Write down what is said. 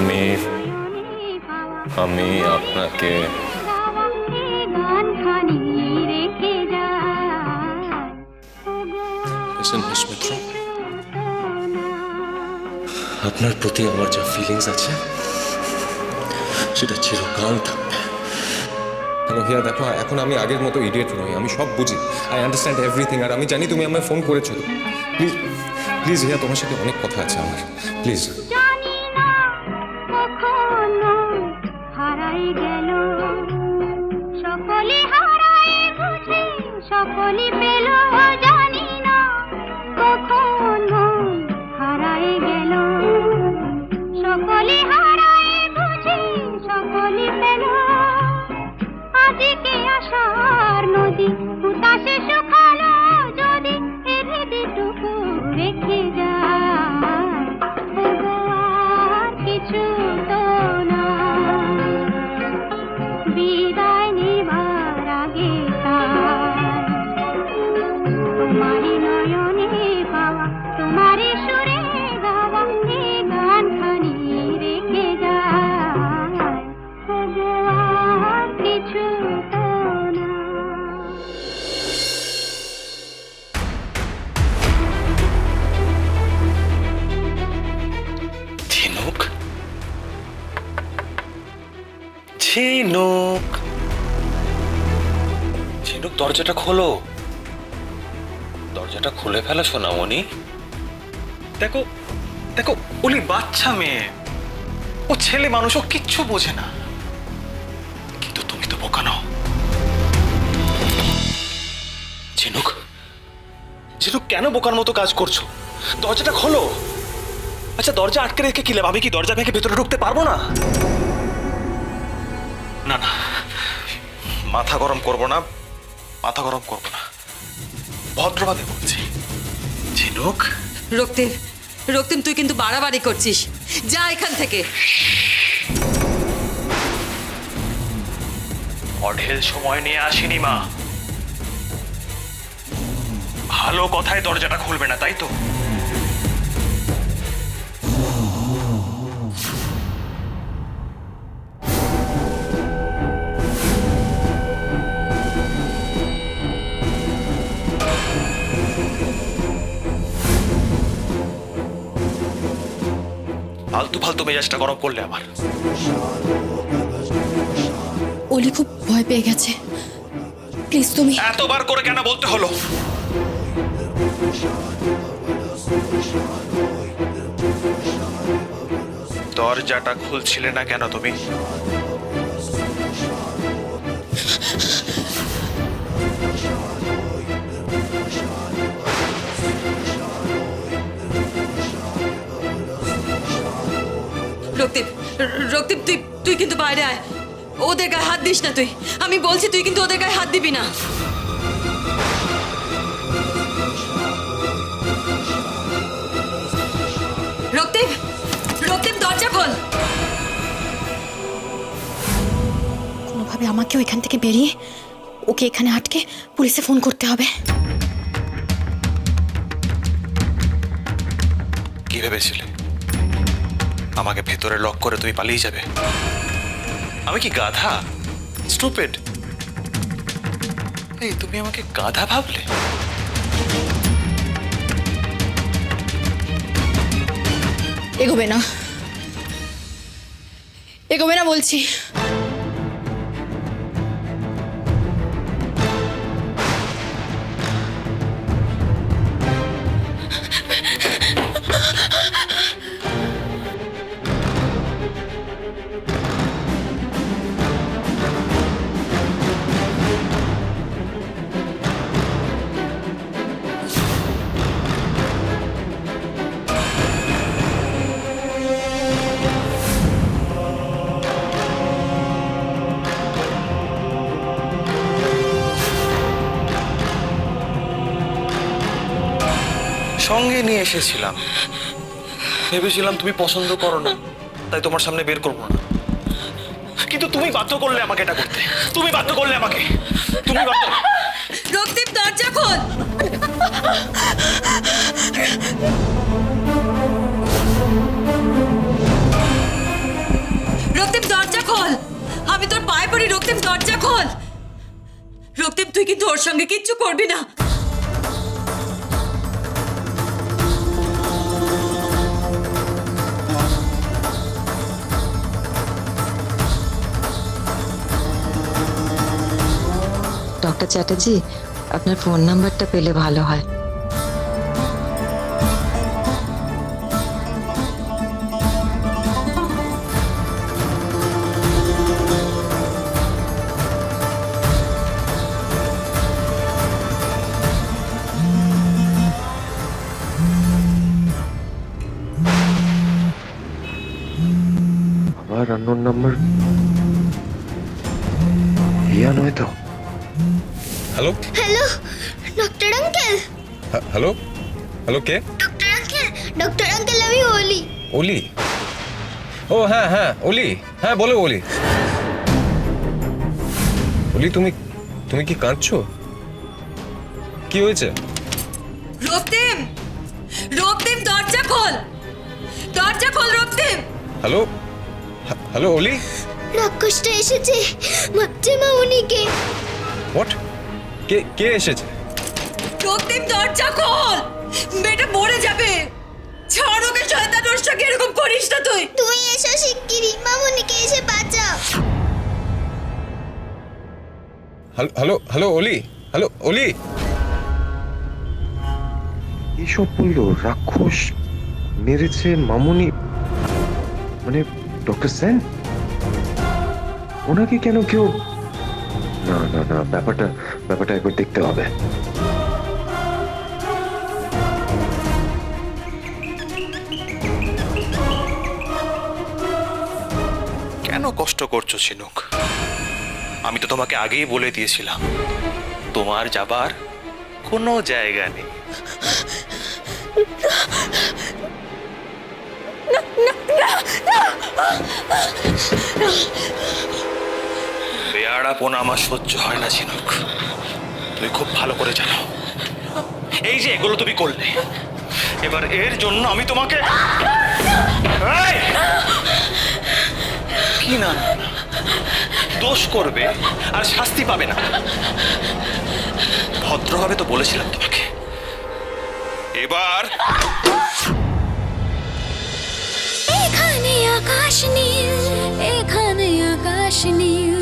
আমি আমি আপনাকে মিত্র, আপনার প্রতি আমার যা ফিলিংস আছে সেটা চিরকাল থাকবে। হিয়া দেখো, এখন আমি আগের মতো ইডিয়েট নই, আমি সব বুঝি, আই আন্ডারস্ট্যান্ড এভরিথিং। আর আমি জানি তুমি আমায় ফোন করেছো। প্লিজ প্লিজ হিয়া, তোমার সাথে অনেক কথা আছে আমার, প্লিজ। সকলে পেল জানি না কখন হারাই গেল, সকলে হারাই বুঝি সকলে পেল। আজকে আশার নদী উতাসে শুকালো যদি এর হৃদয়টুকু রেখে যায়, আর কিছু তো না। বিদায় নেবার আগে তোমারি নয়নে পাওয়া, তোমারি সুরে গাওয়া এই গান খানি রেখে যায়, আর কিছু তো না। ঝিনুক, ঝিনুক, ঝিনুক, দরজাটা খোলো, দরজাটা খুলে ফেলো সোনামণি। দেখো দেখো, ওলি বাচ্চা মেয়ে, ও ছেলে মানুষ, ও কিচ্ছু বোঝে না। কিন্তু তুমি তো বোকা নও। ঝিনুক, ঝিনুক, কেন বোকার মতো কাজ করছো? দরজাটা খোলো। আচ্ছা, দরজা আটকে রেখে কি লাভ? আমি কি দরজা ভেঙে ভেতরে ঢুকতে পারবো না? না না, মাথা গরম করবো না, মাথা গরম করবো না, ভদ্রভাবে বলছি। ঝিনুক, রক্তিম, রক্তিম, তুই কিন্তু বাড়াবাড়ি করছিস, যা এখান থেকে। অঢেল সময় নিয়ে আসিনি মা। ভালো কথায় দরজাটা খুলবে না, তাই তো? ফালতু ফালতু মেজাজটা গরম করলে আমার। অলি খুব ভয় পেয়ে গেছে, প্লিজ তুমি। এতবার করে কেন বলতে হলো? দরজাটা খুলছিলে না কেন তুমি? রক্তিম, রক্তিম, তুই তুই কিন্তু বাইরে আয়, ওদের গায়ে হাত দিস না তুই। আমি বলছি, তুই কিন্তু ওদের গায়ে হাত দিবি না। রক্তিম, রক্তিম, দরজা খোল। কোনোভাবে আমাকেও এখান থেকে বেরিয়ে ওকে এখানে আটকে পুলিশে ফোন করতে হবে। কি ভেবেছিলে আমাকে ভেতরে লক করে তুমি পালিয়ে যাবে? আমি কি গাধা? স্টুপিড। এই, তুমি আমাকে গাধা ভাবলে? এগোবে না, এগোবে না বলছি। সঙ্গে নিয়ে এসেছিলাম, ভেবেছিলাম তুমি পছন্দ করো না, তাই তোমার সামনে বের করবো না। কিন্তু তুমি বাধ্য করলে আমাকে এটা করতে। তুমি বাধ্য করলে আমাকে। তুমি বাধ্য। রক্তিম, দরজা খোল। রক্তিম দরজা খোল। রক্তিম তুই কিন্তু ওর সঙ্গে কিচ্ছু করবি না। ডক্টর চ্যাটার্জি, আপনার ফোন নাম্বারটা পেলে ভালো হয়। আবার আননোন নাম্বার। হিয়া নয় তো? Hello hello doctor uncle, hello hello, কে? ডক্টর আঙ্কেল আমি ওলি। ওলি? ও হ্যাঁ হ্যাঁ ওলি, হ্যাঁ বলো ওলি। ওলি তুমি তুমি কি কাঁদছো? কি হয়েছে? রক্তিম, রক্তিম দরজা খোল, দরজা খোল রক্তিম। হ্যালো হ্যালো ওলি। রাক্ষসটা এসেছে, মারছে মামুনিকে। হোয়াট? কে কে এসেছে? রক্তিম দরজা খোল, মেয়েটা মরে যাবে। ছাড় ওকে শয়তান, ওর সঙ্গে এরকম করিস না তুই। তুই এসো শিগগিরই, মামুনিকে এসে বাঁচাও। হ্যালো হ্যালো ওলি, হ্যালো ওলি। এইসব বললো? রাক্ষস মেরেছে মামুনি, মানে ডক্টর সেন? ওনাকে কেন কেউ? না না না, ব্যাপারটা একবার দেখতে হবে। কেন কষ্ট করছো ঝিনুক? আমি তো তোমাকে আগেই বলে দিয়েছিলাম তোমার যাবার কোনো জায়গা নেই। বেয়াড়াপনা আমার সহ্য হয় না ঝিনুক, তুমি খুব ভালো করে জানো। এই যে এগুলো তুমি করলে, এবার এর জন্য আমি তোমাকে এই! কি না দোষ করবে আর শাস্তি পাবে না, ভদ্রভাবে তো বলেছিলাম তোমাকে। এবার এখানে আকাশ নীল, এখানে আকাশ নীল।